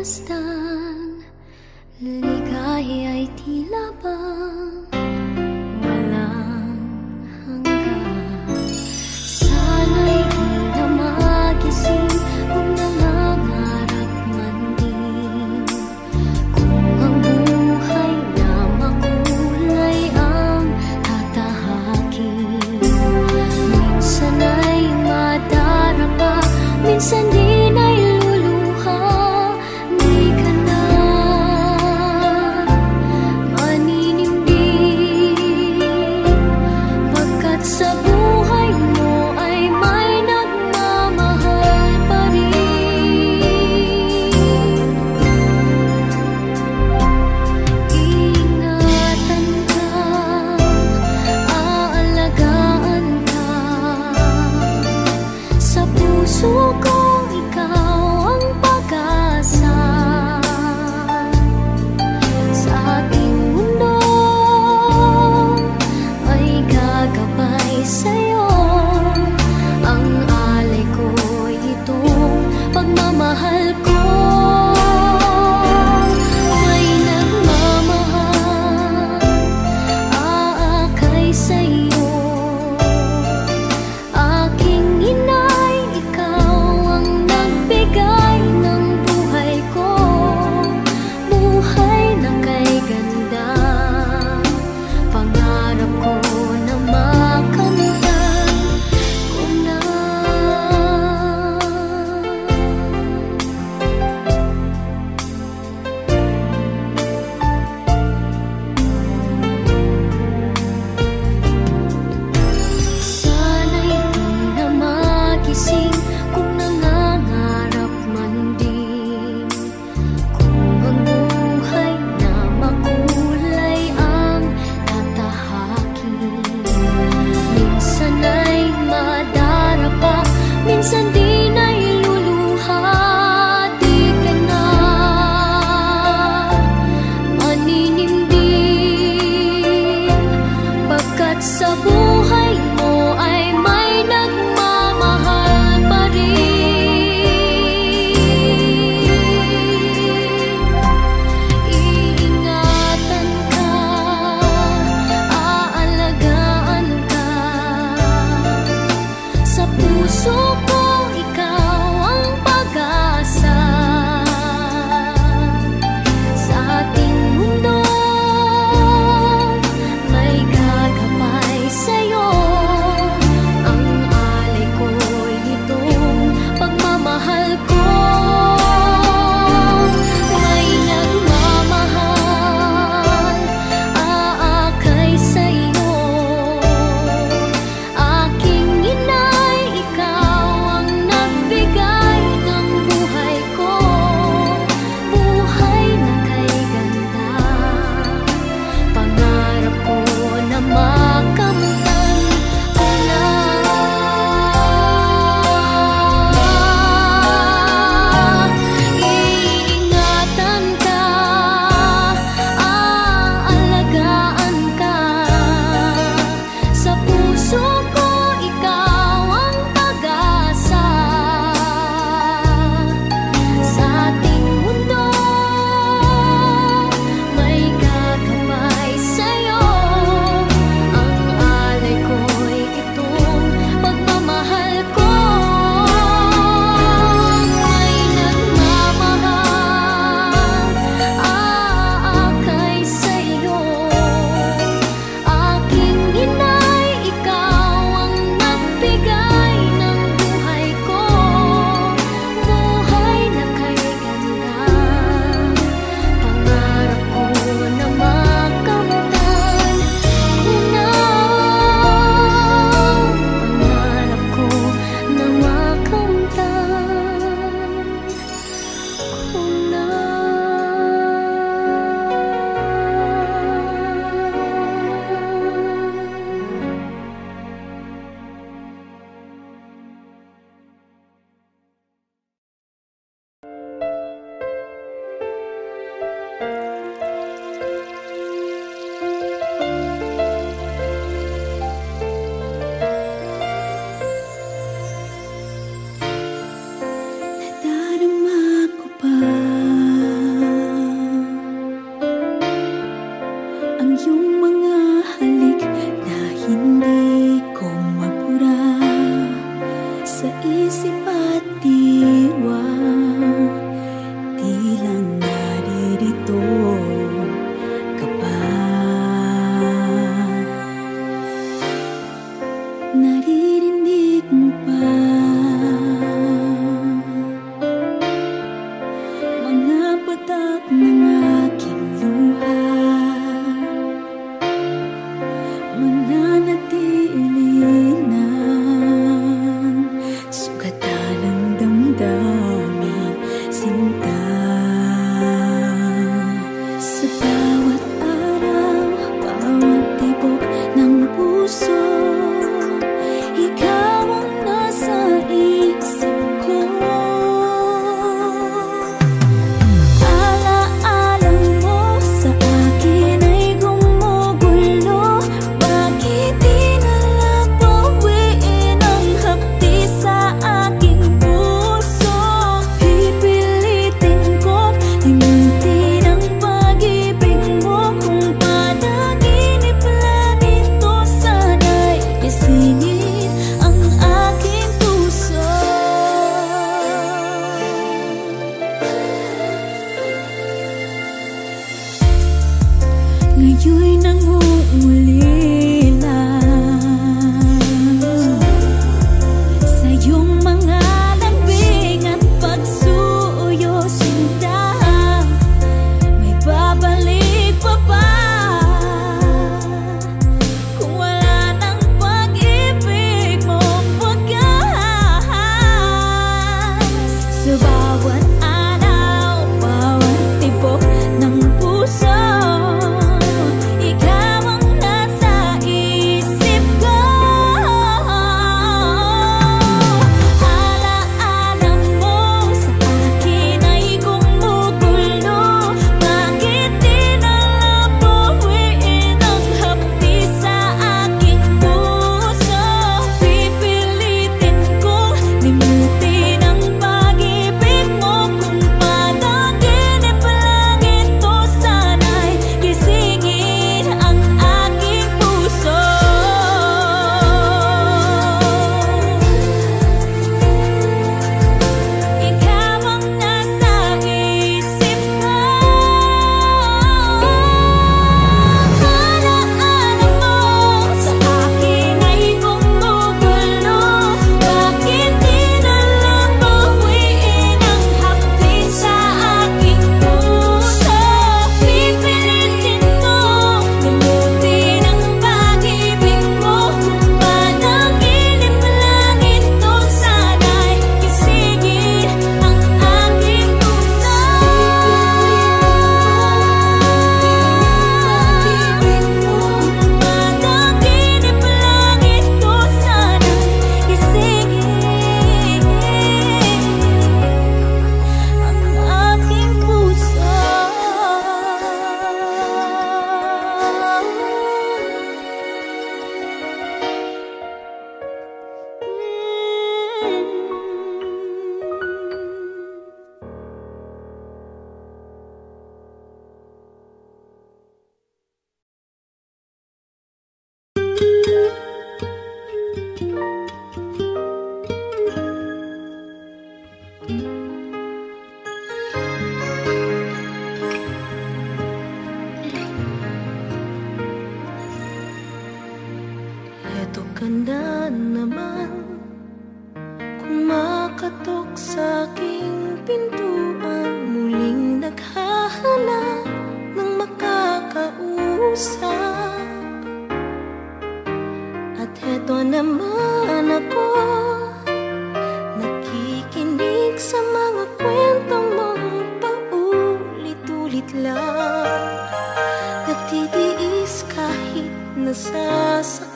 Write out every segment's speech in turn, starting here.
masdan, ligaya ay tila bang walang hanggan. Sana'y di na magising kung nangangarap man din, kung ang buhay na makulay ang tatahakin. Minsan ay madarapa, minsan din ay luluha. Di ka na itatag ng aking luha, mananatili ng sugatan ng damdamin, sinta. Sa bawat araw, bawat tibok ng puso, ikaw ang nasa isip ko. Alaala mo sa akin ay gumugulo. Bakit di nalang bawiin ang hapdi sa aking puso? Pipilitin kong limutin ang pag-ibig mo. Kung panaginip lang ito, sana'y gisingin ang aking puso. Ngayon'y nangungulila sa iyong mga lambing at pagsuyo, sinta. May babalik pa ba kung wala ng pag-ibig mong wagas? Sa bawat araw, bawat tibok ng puso, ikaw ang nasa isip ko. Alaala mo sa akin ay gumugulo. Bakit di nalang bawiin ang hapdi sa aking puso? Pipilitin kong limutin ang pag-ibig mo. Kung panaginip lang ito, sana'y gisingin ang aking puso. Ikaw ang nasa isip ko. Alaala mo sa akin ay gumugulo. Bakit di nalang bawiin ang hapdi sa aking puso? Pipilitin kong limutin ang pag-ibig mo. Kung panaginip lang ito, sana'y gisingin ang aking puso. Panaginip lang ito, sana'y gisingin ang aking puso. Eto ka na naman, kumakatok sa aking pintuan, muling naghahanap ng makakausap. At eto naman ako, nakikinig sa mga kwentong mong paulit-ulit lang. Nagtitiis kahit nasasaktan.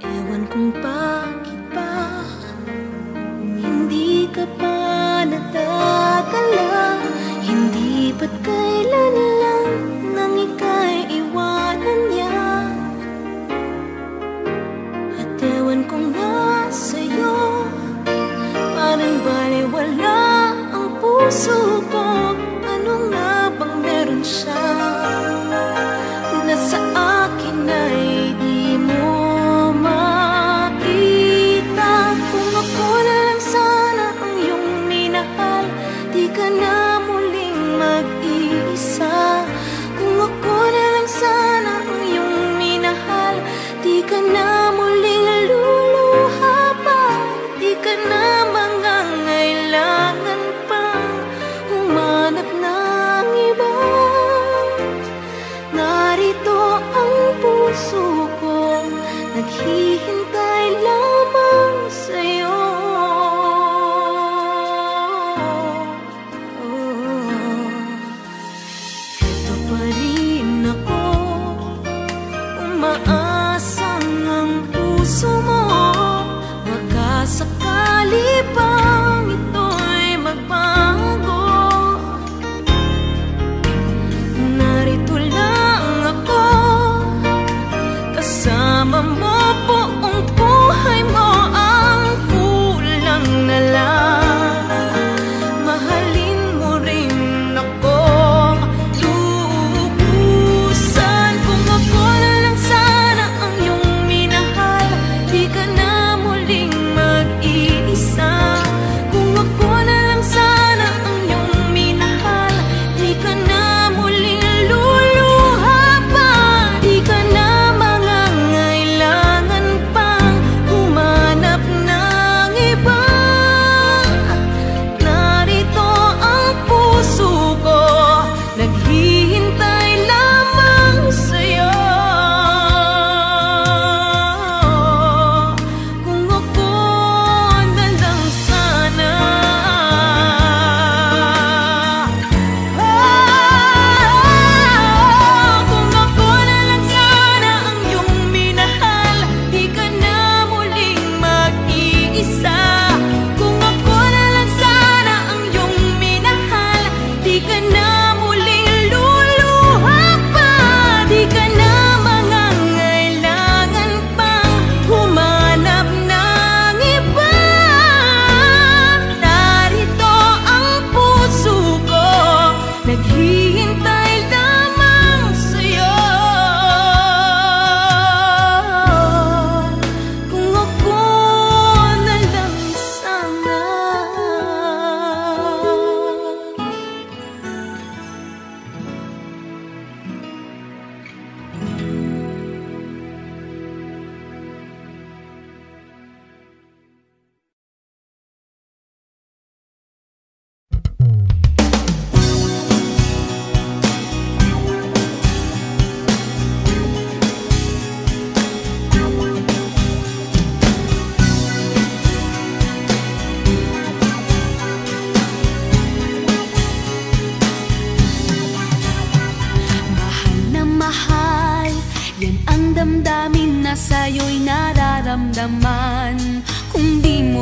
Ewan kung bakit ba hindi ka pa nadadala. Hindi ba't kailan lang nang ika'y iwanan niya? At ewan kung nasa'yo, parang baliwala ang puso ko. Ano nga bang meron siya na sa akin ay di mo makita? Kung ako na lang sana ang iyong minahal, di ka na muling mag-iisa. Kung ako na lang sana ang iyong minahal, di ka na muling luluha pa, di ka na mangangailangan pa.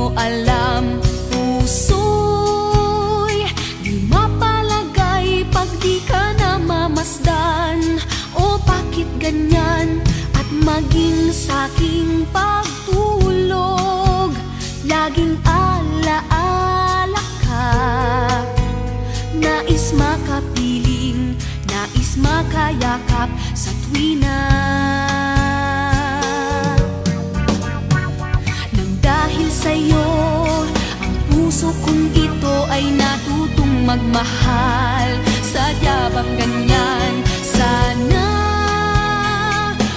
mo alam. Puso'y di mapalagay pag di ka namamasdan. O bakit ganyan? At maging sa'king pagtulog, laging alaala ka. Nais makapiling, nais makayakap sa tuwina. Nang dahil sa'yo, ang puso kong ito ay natutong magmahal. Sadya bang ganyan? Sana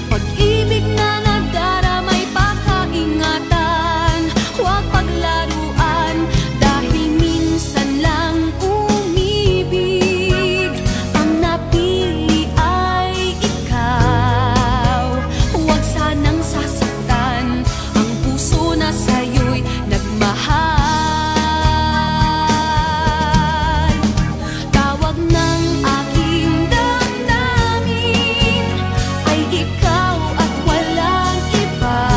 pag-ibig na nagdaramay pakaingatan, huwag paglaruan, dahil minsan lang umibig. Ang napili ay ikaw, huwag sanang sasaktan ang puso na sa'yo'y nagmahal. Tawag ng aking damdamin ay ikaw at walang iba.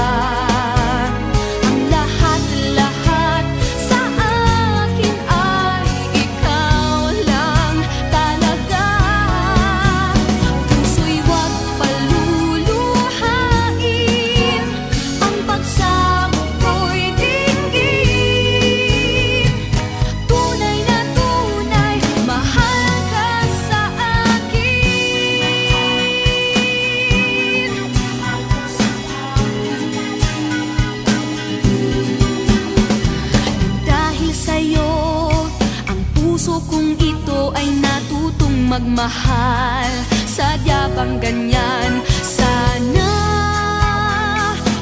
Ang lahat-lahat sa akin ay ikaw lang talaga. Puso'y huwag paluluhain, ang pagsamo ko'y dinggin. Tunay na tunay, mahal ka sa akin. Dahil sa'yo, ang puso kong ito ay natutong magmahal. Sadya bang ganyan? Sana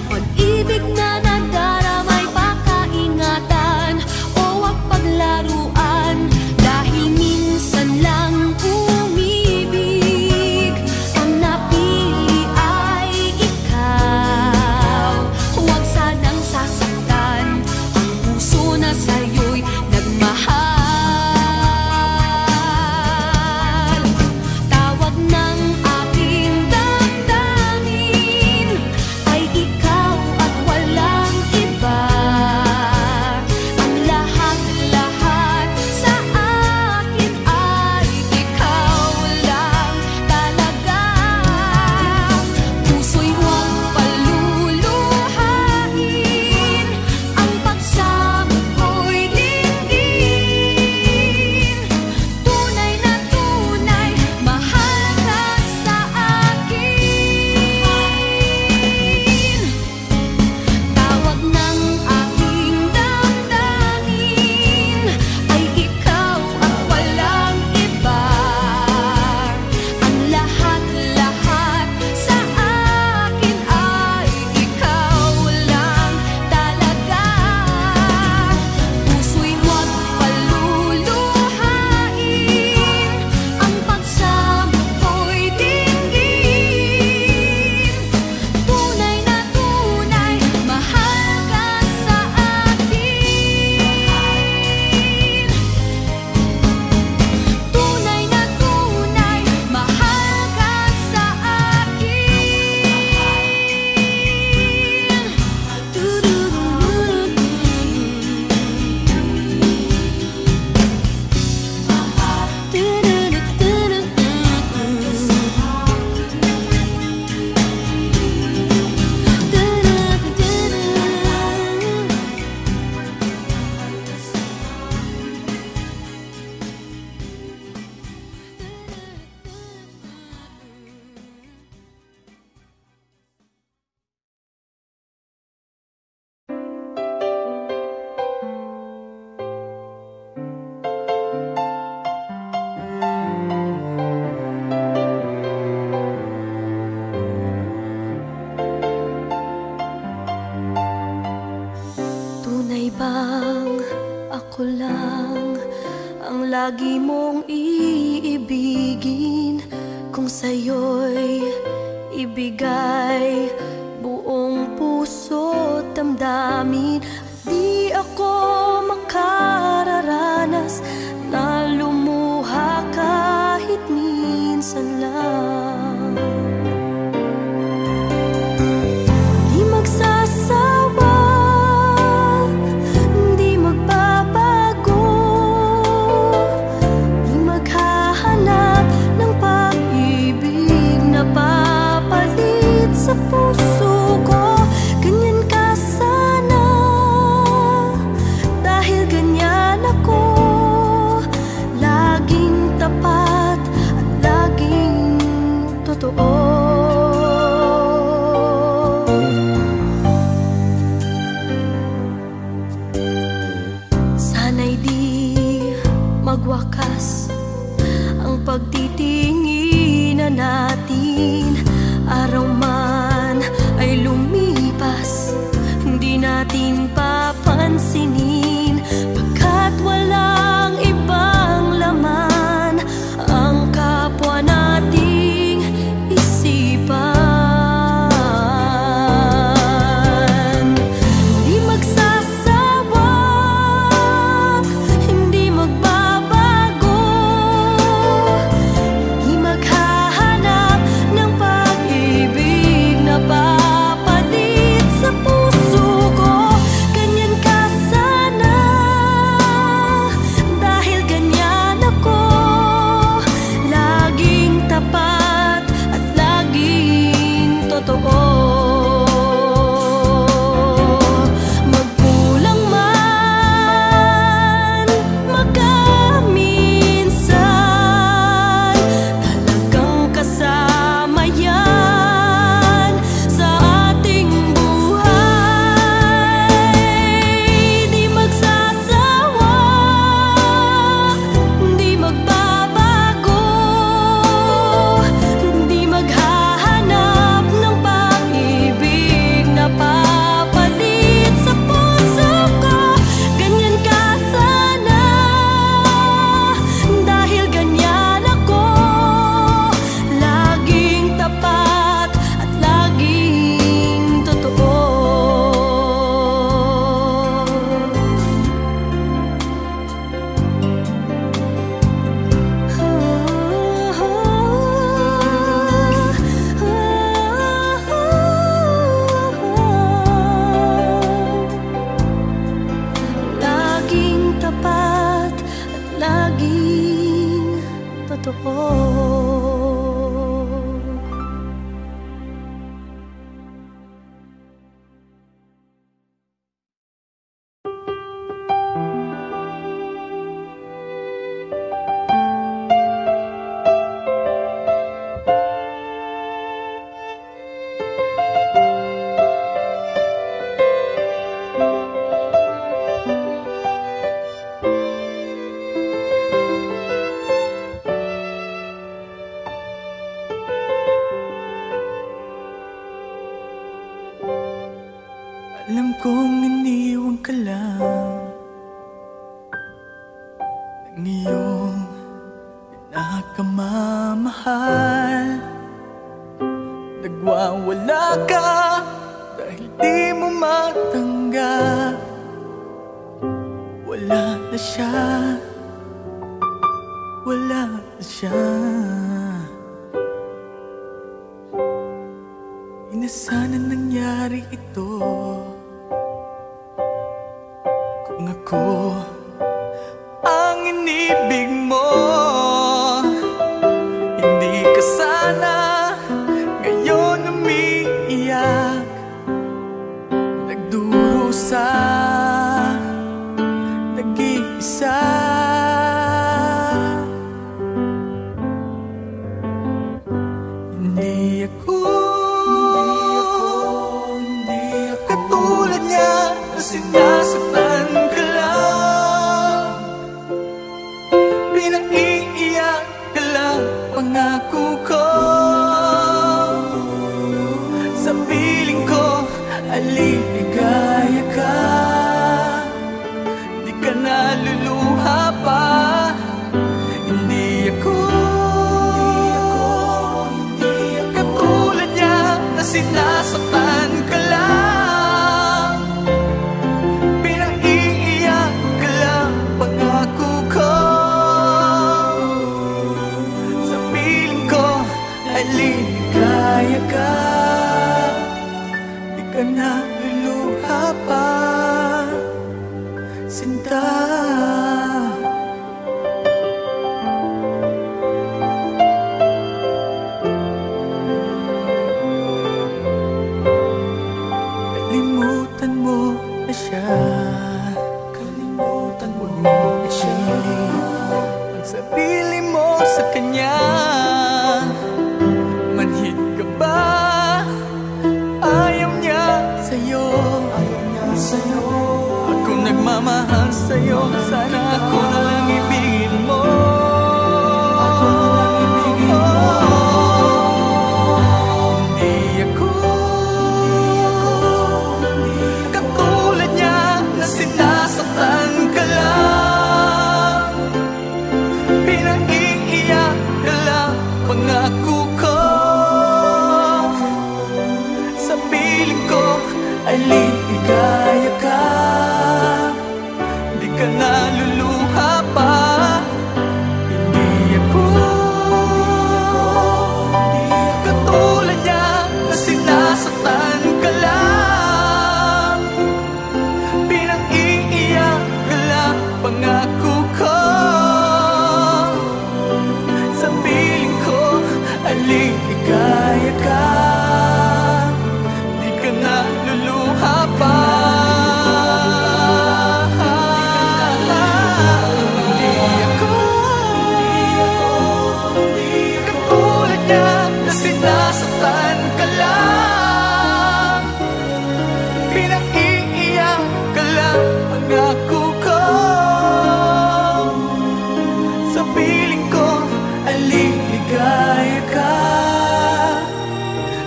pag-ibig na nagdaramay pakaingatan, o wag paglaruan, dahil minsan lang umibig. Ang napili ay ikaw, huwag sanang sasaktan ang puso na sa'yo'y nagmahal. Tawag ng aking damdamin ay ikaw at walang iba. Ang lahat-lahat sa akin ay ikaw lang talaga. Puso'y huwag paluluhain, ang pagsamo ko'y dinggin. Tunay na tunay, mahal ka sa akin. Tawag ng aking damdamin ay ikaw at walang iba. Ang lahat-lahat sa akin ay ikaw lang talaga. Puso'y huwag paluluhain, ang pagsamo ko'y dinggin. Tunay na tunay, mahal ka sa akin. Tunay na tunay, mahal ka sa tunay bang ako lang ang lagi mong iibigin? Kung sa'yo'y ibigay buong puso't damdamin, di ako makararanas na lumuha kahit minsan lang. Di magsasawa magwakas ang pagtitinginan natin. Araw man ay lumipas, hindi natin papansinin, pagkat walang ibang laman ang kapwa nating isipan. Hindi magsasawa, hindi magbabago, hindi maghahanap ng pag-ibig na papalit sa puso ko. Ganyan ka sana, dahil ganyan ako, laging tapat at laging totoo. Magkulang man, magkaminsan, talagang kasama yan sa ating buhay. Di magsasawa, di magbabago, di maghahanap ng pag-ibig na papalit sa puso ko. Ganyan ka sana, dahil ganyan ako, laging tapat at laging totoo. Laging tapat at laging totoo. Alam kong iniwan ka lang ng iyong pinakamamahal. Nagwawala ka dahil di mo matanggap. Wala na siya, wala na siya. Ina, sana nangyari ito kung ako ang inibig mo. Hindi ka sana ngayon umiiyak, nagdurusa, nag-iisa. Hindi ako katulad niya na sinasaktan ka lang, pinaiiyak ka lang. Pangako ko sa piling ko, aliligaya ka, di ka naluluha pa. Hindi ako katulad niya na sinasaktan ka lang, pinaiiyak ka lang. Pangako ko sa piling ko, aliligaya ka, di ka naluluha pa, sinta. Kalimutan mo na siya, kalimutan mo na siya. Ang sarili mo sa kanya, manhid ka ba? Ayaw niya sa'yo, ako nagmamahal sa'yo. Sana ako na lang ibigin mo. sa piling ko ay liligaya ka.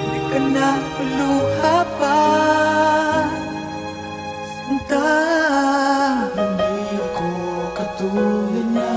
Di ka na maluha pa, sinta. Hindi ako katulad niya.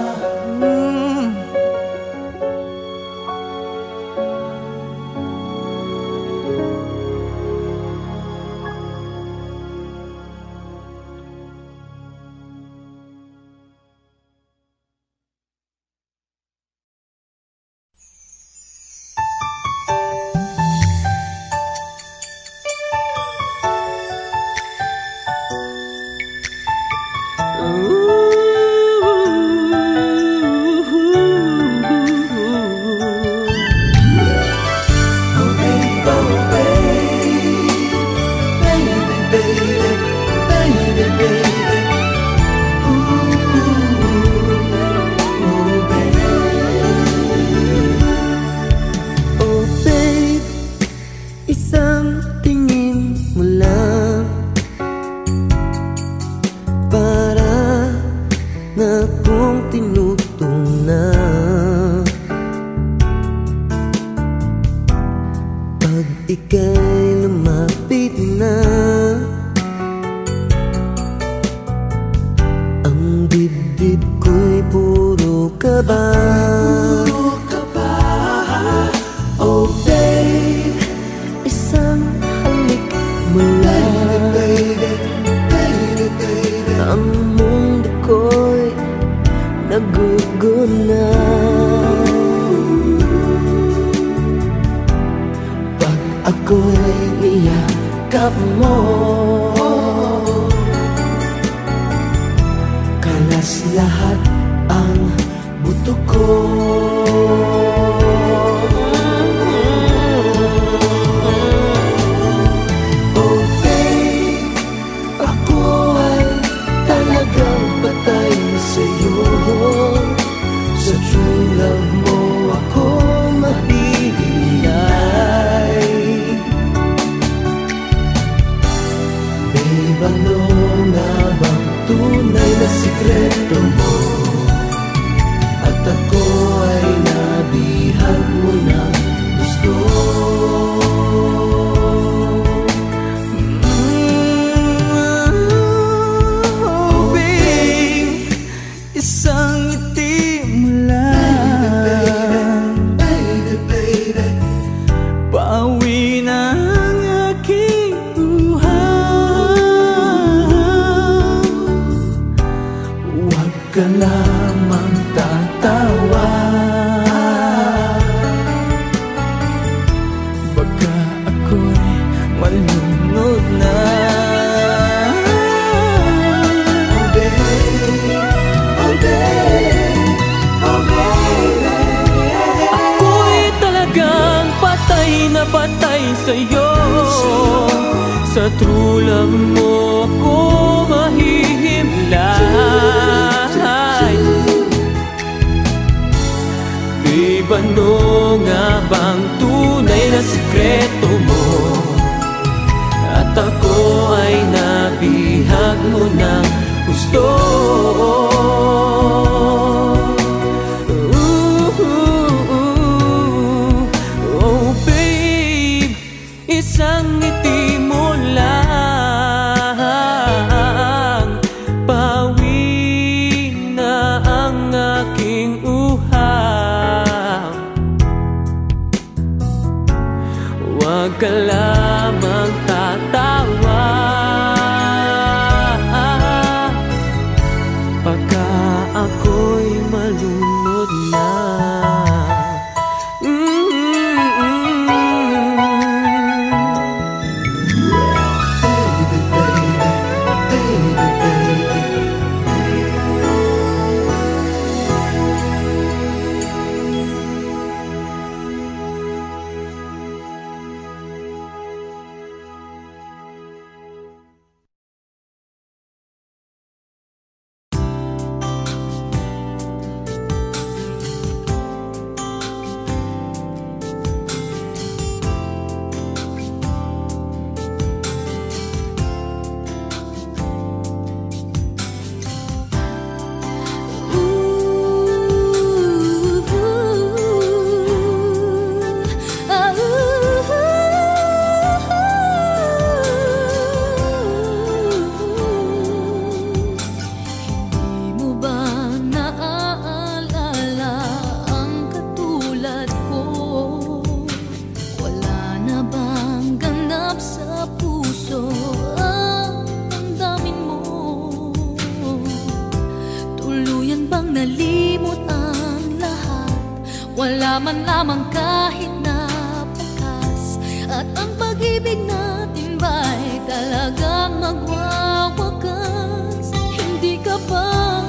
man lamang kahit na bukas. At ang pag-ibig natin ba'y talagang magwawakas? Hindi ka ba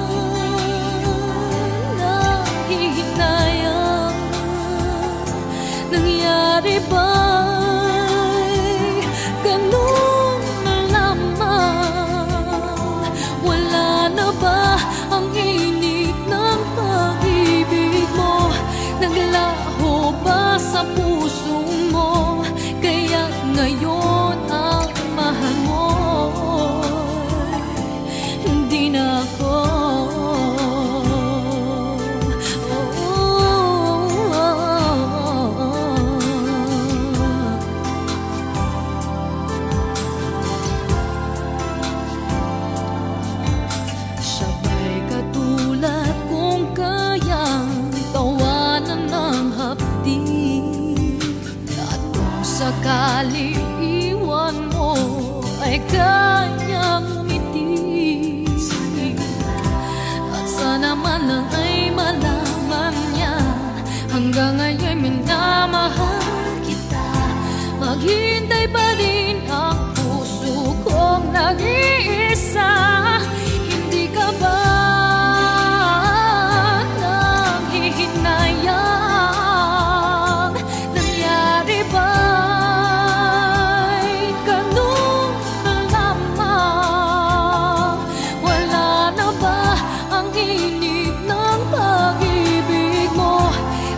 nahihinayang? Nangyari ba'y ganun na lamang? Wala na ba ang init ng pag-ibig mo? Naglaho ba sa puso mo? Kaya ngayon ang mahal mo hindi na ako. Sabay katulad kung kayang tawanan ng hapdi. At kung sakali iwan mo ay kayang umiti. At sana man lang ay malaman niya hanggang ngayon minamahal kita. Maghintay pa rin ang puso kong nag-iisa. Hindi ka ba nanghihinayang? Nangyari ba'y ganun na lamang? Wala na ba ang init ng pag-ibig mo?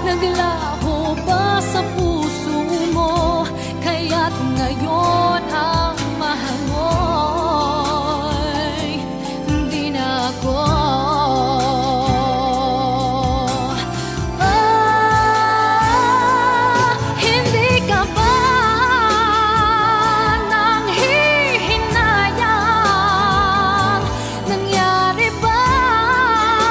Naglaho ba sa puso mo? Kaya't ngayon ang mahal mo'y hindi na ako. Hindi ka ba nanghihinayang? Nangyari ba'y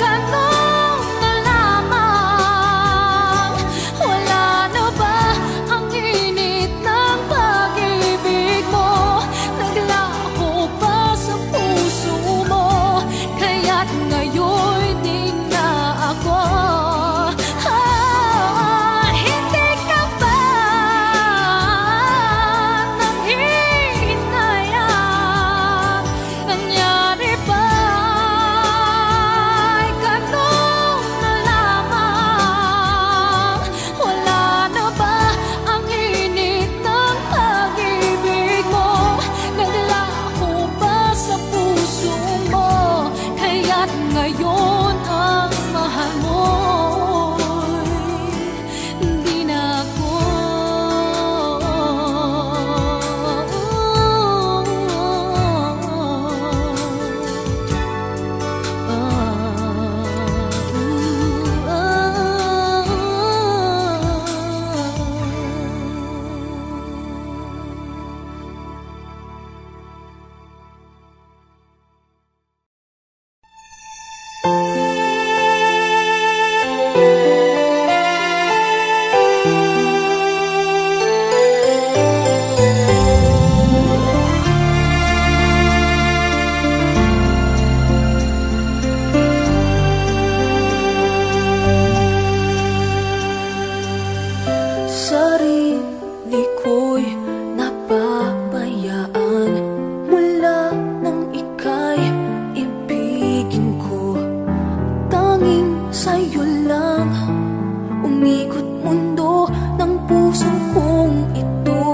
ganun na lamang? Wala na ba ang init ng pag-ibig mo? Naglaho ba sa puso mo? Kaya't ngayon din na ako. Hindi ka ba nanghihinayang? Nangyari ba'y ganun na lamang? Wala na ba ang init ng pag-ibig mo? Naglaho ba sa puso mo? Kaya't ngayon ang mahal mo'y hindi na ako. Sarili ko'y napabayaan mula nang ika'y ibigin ko. Tanging sa'yo lang umikot mundo ng puso kong ito.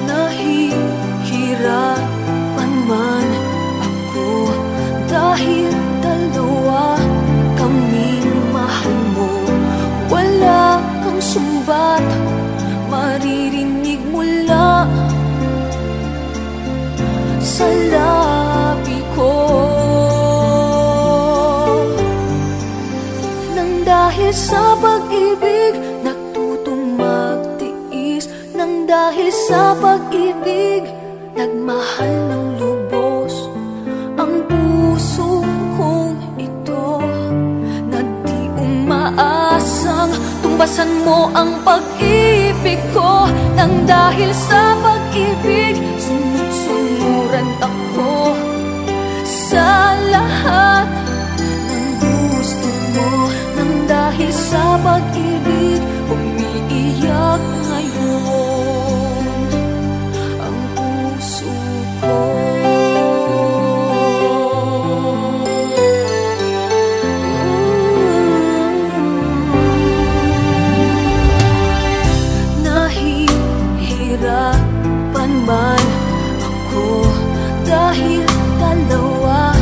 Nahihirapan man ako dahil dalawa kaming mahal mo. Wala kang sumbat maririnig mula sa labi ko. Nang dahil sa pag-ibig natutong magtiis. Nang dahil sa pag-ibig nagmahal ng lubos ang puso kong ito. Na di umaasang tumbasan mo ang pag-ibig ko. Nang dahil sa pag-ibig sunod-sunuran ako sa lahat ng sa pag-ibig, umiiyak ngayon ang puso ko. Nahihirapan man ako dahil dalawa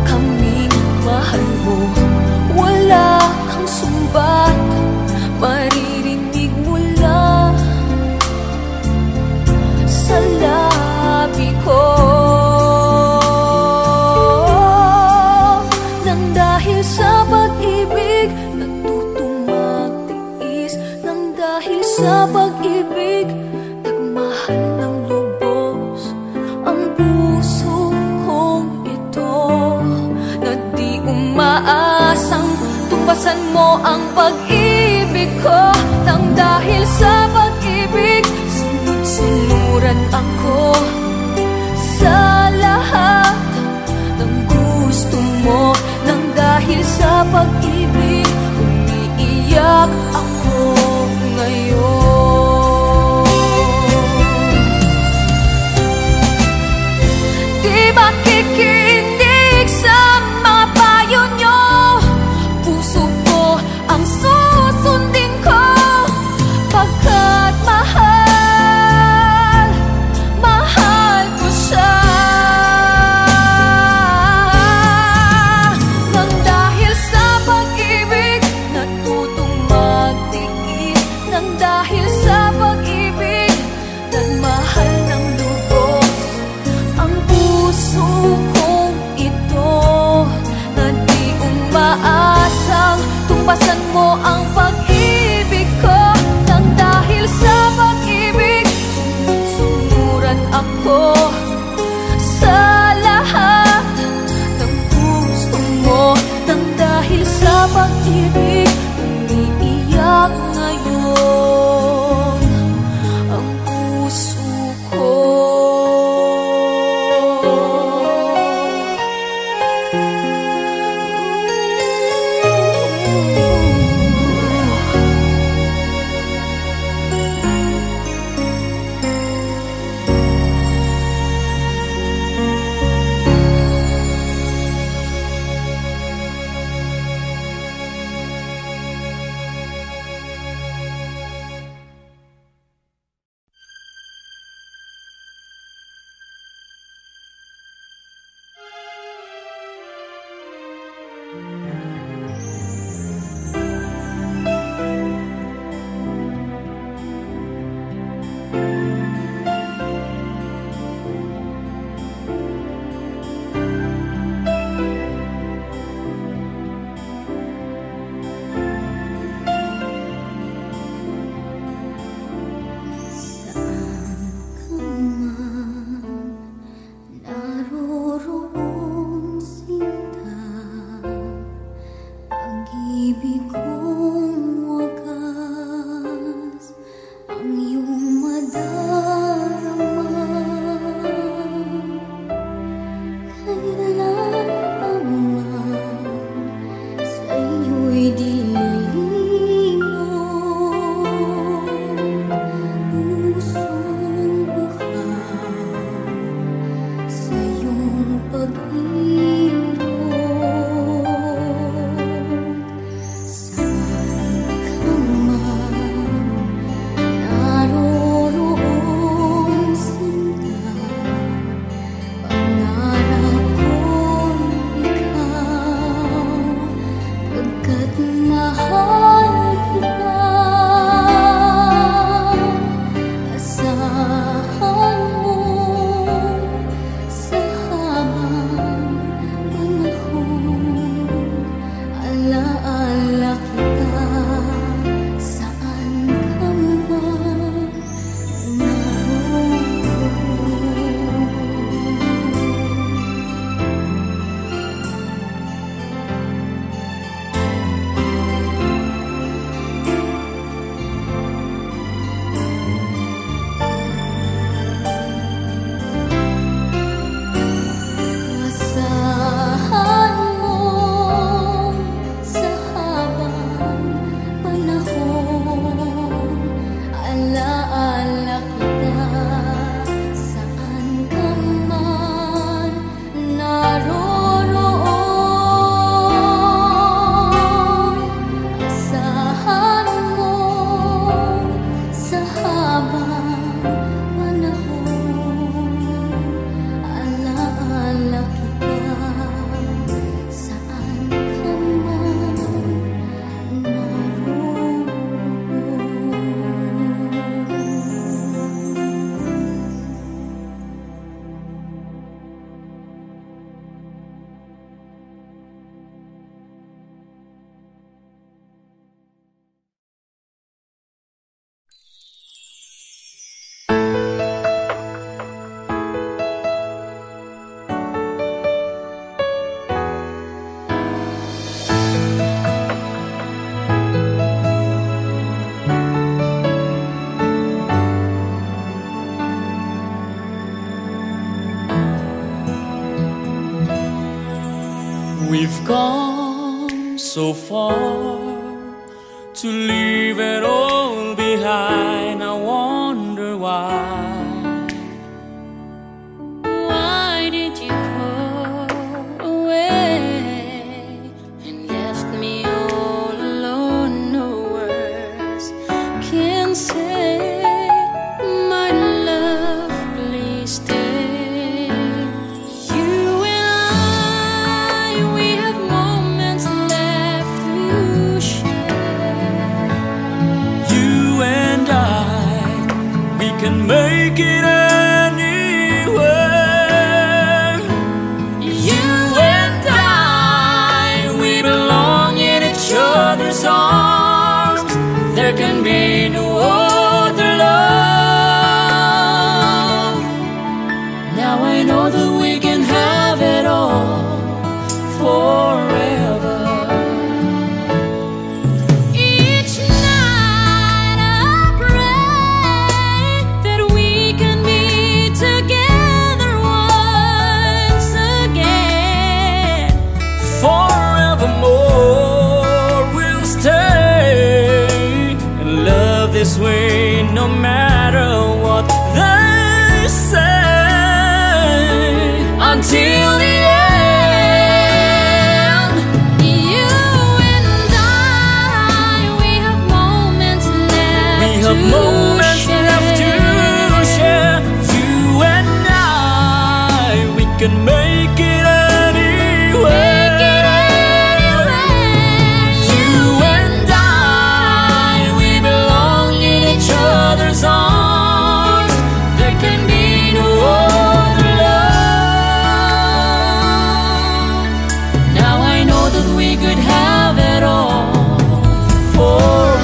kaming mahal mo. Wala kang sumbat, maririnig mula sa labi ko. Nang dahil sa pag-ibig, natutong magtiis. Nang dahil sa pag-ibig, nagmahal ng lubos ang puso kong ito, na di umaasang tumbasan mo ang pag-ibig ko. Nang dahil sa pag-ibig, sunod-sunuran ako sa lahat ng gusto mo. Nang dahil sa pag-ibig, umiiyak ako ngayon. Di makikinig sa mga payo nyo, puso ko ang susundin ko, pagkat mahal, mahal ko siya. Nang dahil sa pag-ibig, natutong magtiis. Nang dahil sa pag-ibig, nagmahal ng lubos ang puso kong ito, na di umaasang tumbasan mo ang pag-ibig ko. Nang dahil sa pag-ibig, sumuran ako sa lahat ng gusto mo. Nang dahil sa pag-ibig, umiiyak ngayon ang puso ko. We've come so far to leave it all behind. I wonder why. Why did you go away and left me all alone? No words can say, my love, please stay. You and I, we have moments left to share. You and I, we can make it anywhere. You and I, we belong in each other's arms. There can be no other love. Now I know that we can have it all forever. Each night I pray that we can be together once again. Forevermore we'll stay and love this way, no matter what they say. Until the end, You and I, we have moments left we have moments left to share. You and I, we can make it anywhere. You and I, we belong in each other's arms. There can be no other love. Now I know that we could have it all forever.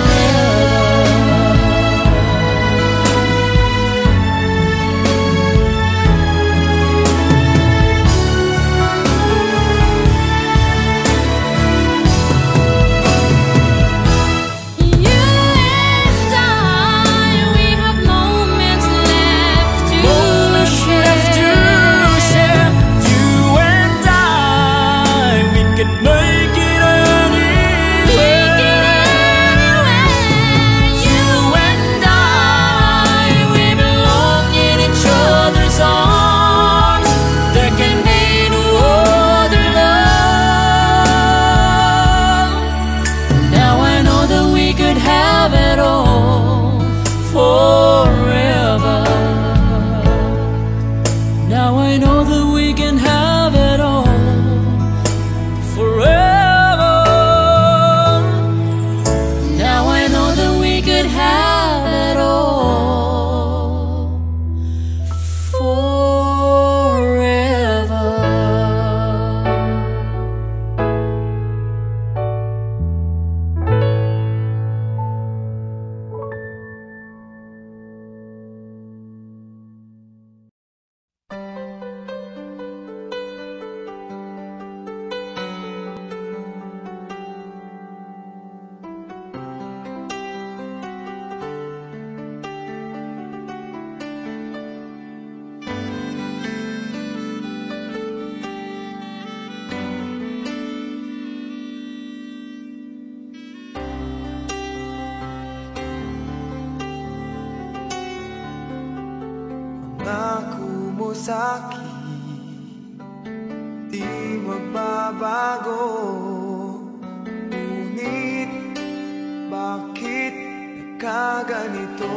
You and I, we have moments left to Moments left to share. You and I, we can make it anywhere. You and I, we belong in each other's arms. There can be no other love. Now I know that we could have it all forever. Now I know that we can have it all forever. Now I know that we could have it all forever. Pangako mo sa'kin, di magbabago. Ngunit bakit nagkaganito?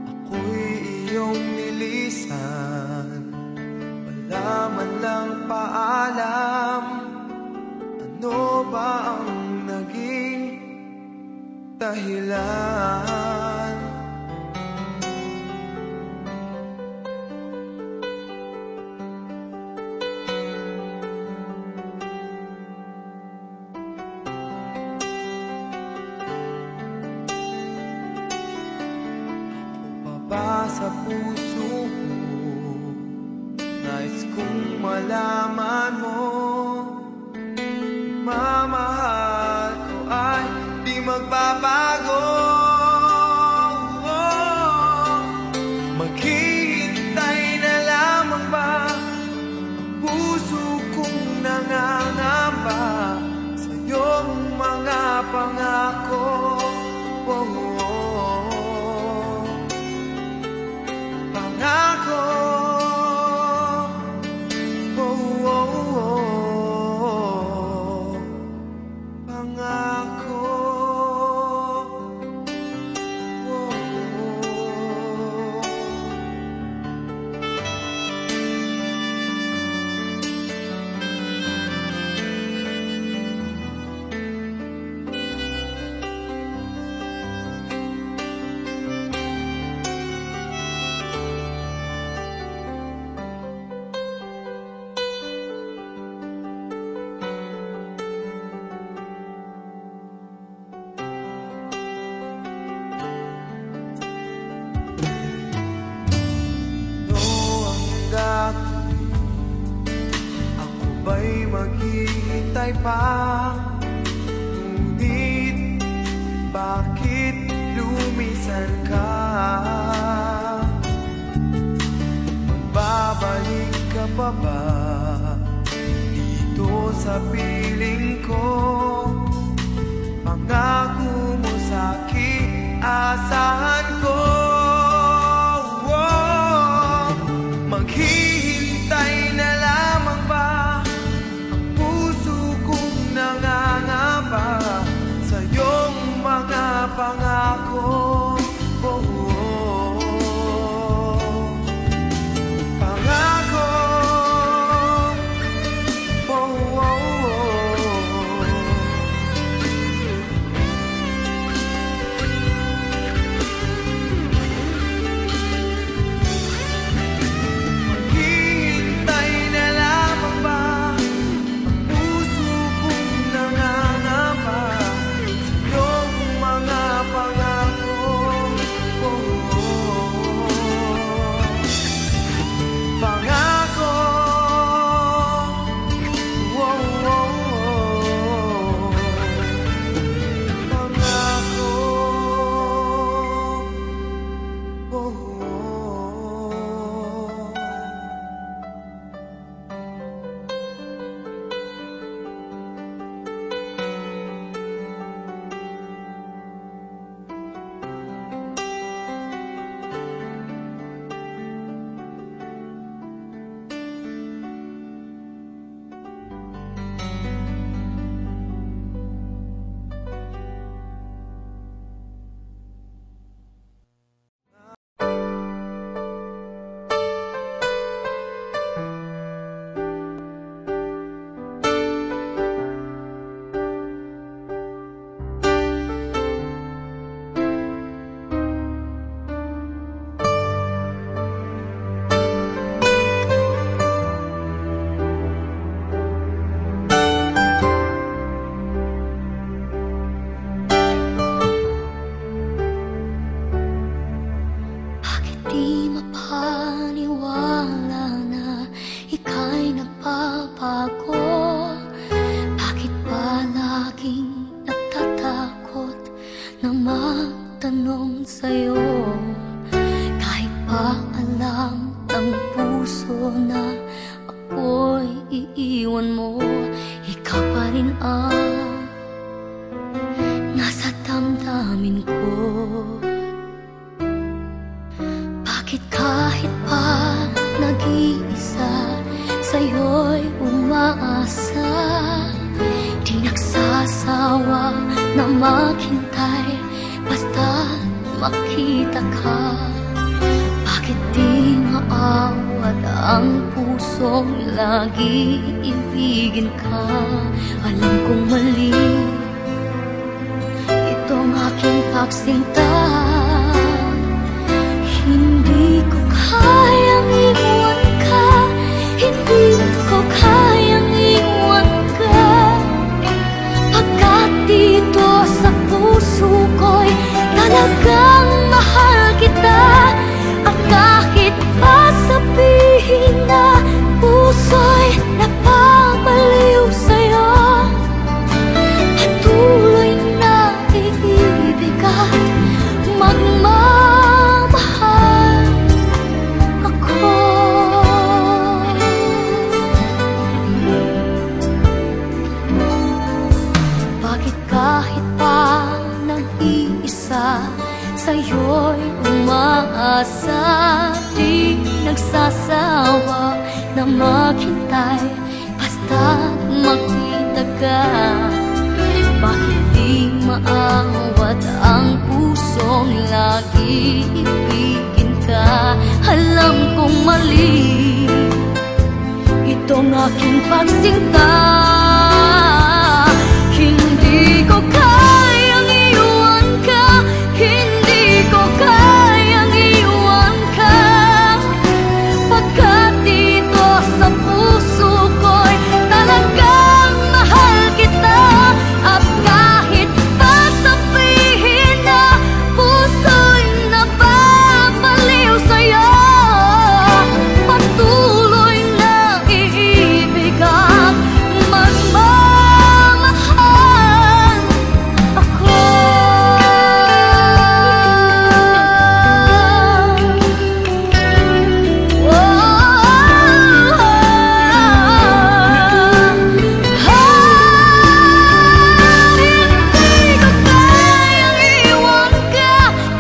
Ako'y iyong nilisan, wala man lang paalam. Ano ba ang naging dahilan? Ba sa puso mo, nais kong malaman mo, mamahal ko ay di magbabago. Maghihintay na lamang ba puso kong nangangamba sa iyong mga pangako. Pangako. Ako ba'y maghihintay pa? Ngunit bakit lumisan ka? Magbabalik ka pa ba dito sa piling ko? Pangako mo sa'kin, asahan ko. Maghihintay na lamang ba ang puso kong nangangamba sa iyong mga pangako? Pangako. na maghintay, basta't makita ka. Bakit di maawat ang pusong lagi ibigin ka? Alam kong mali itong aking pagsinta. Hindi ko kayang iwan ka, hindi ko kayang iwan ka, pagkat dito sa puso ko'y talagang mahal kita. At kahit pa sabihin na puso'y nababaliw sa'yo, patuloy na iibig at magmamahal ako.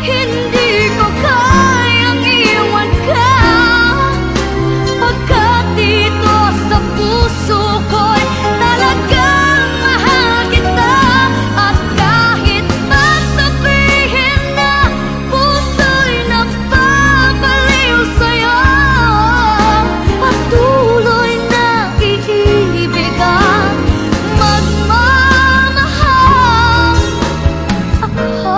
Hindi ko kayang iwan ka, pagkat dito sa puso ko'y talagang mahal kita. At kahit pa sabihin na puso'y nagpapaliw sa'yo, patuloy na iibig at magmamahal ako.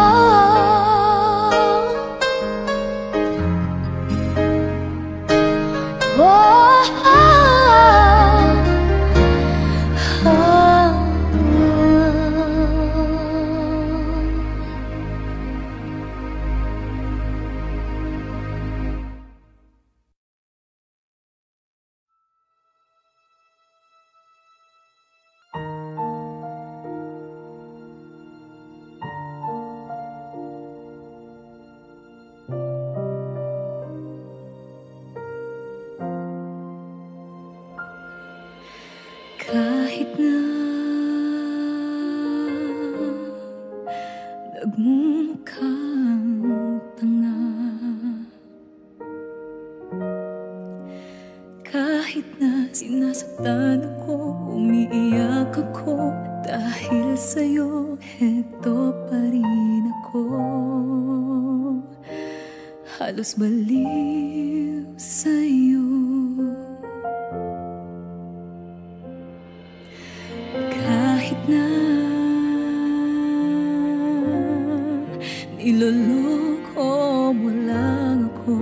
Kahit na nagmumukhang tanga, kahit na sinasaktan ako, umiiyak ako, dahil sa'yo heto pa rin ako. Halos baliw sa'yo. Kahit na niloloko mo lang ako,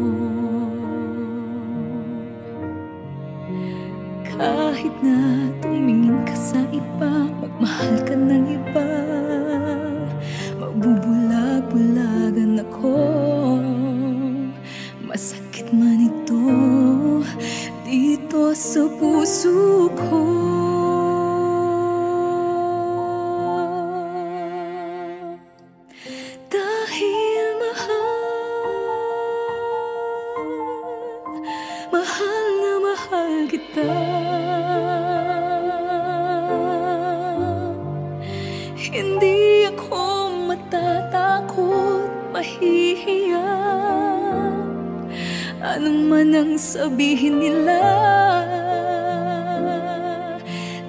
kahit na tumingin ka sa iba, magmahal ka ng iba, magbubulag-bulagan ako. Masakit man ito dito sa puso ko. Mahal na mahal kita, hindi ako matatakot, mahihiya, anong man ang sabihin nila,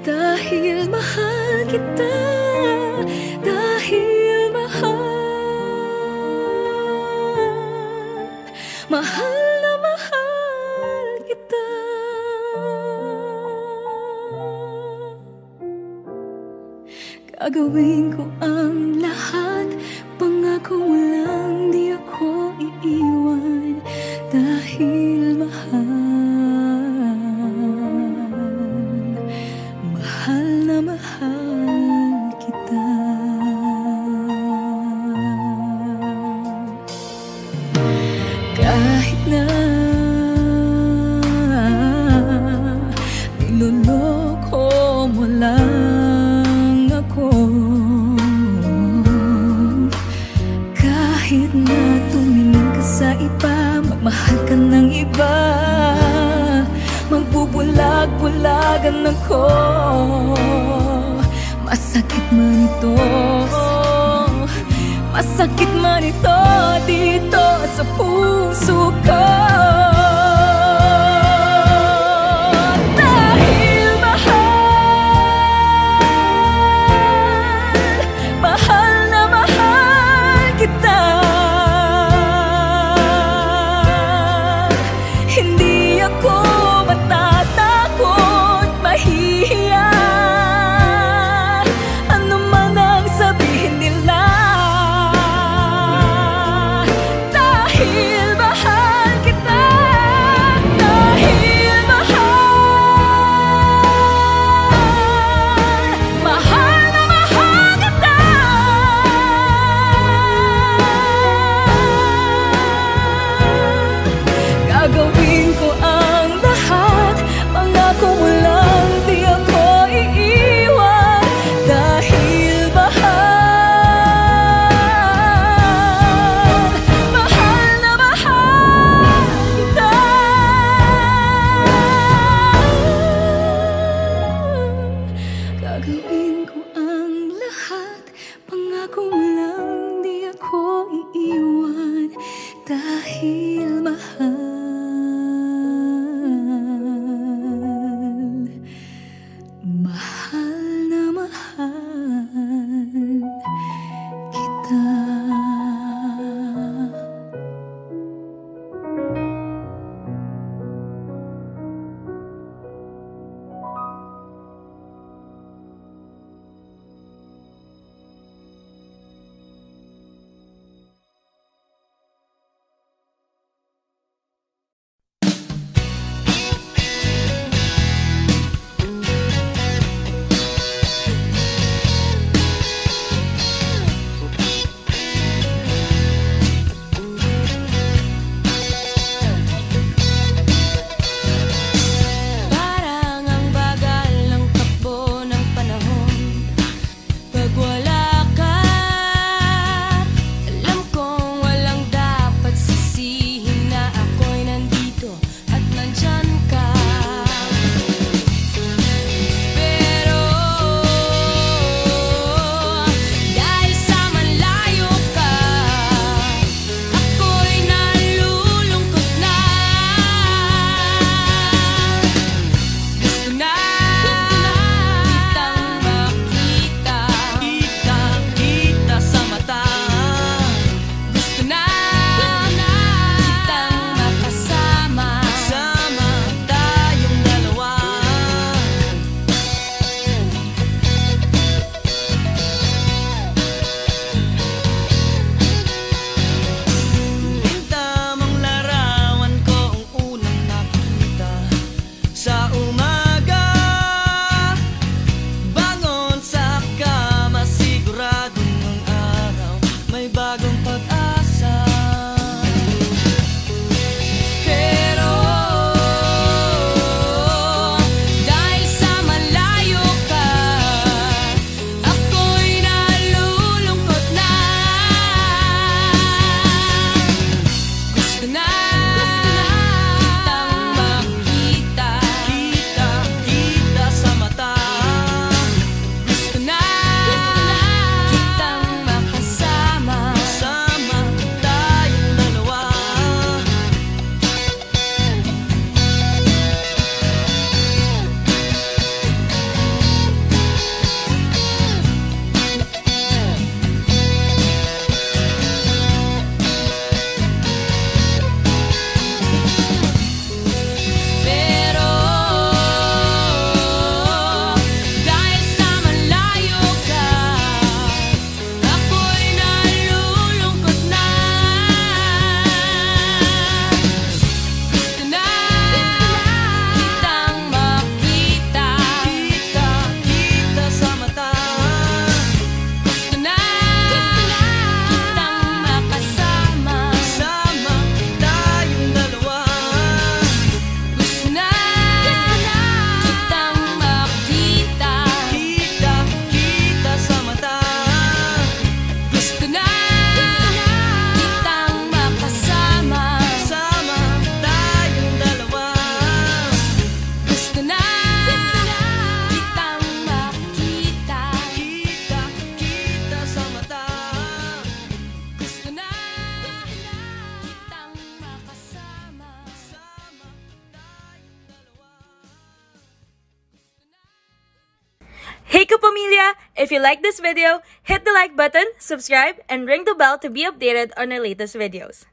dahil mahal kita, dahil mahal na mahal kita. Gagawin ko ang lahat, pangako mo lang di ako iiwan, dahil mahal na mahal kita. Kahit na niloloko mo lang ako, kahit na tumingin ka sa iba, magmahal ka ng iba, magbubulag-bulagan ako. Masakit man ito, masakit man ito dito sa puso ko. If you like this video, hit the like button, subscribe, and ring the bell to be updated on our latest videos.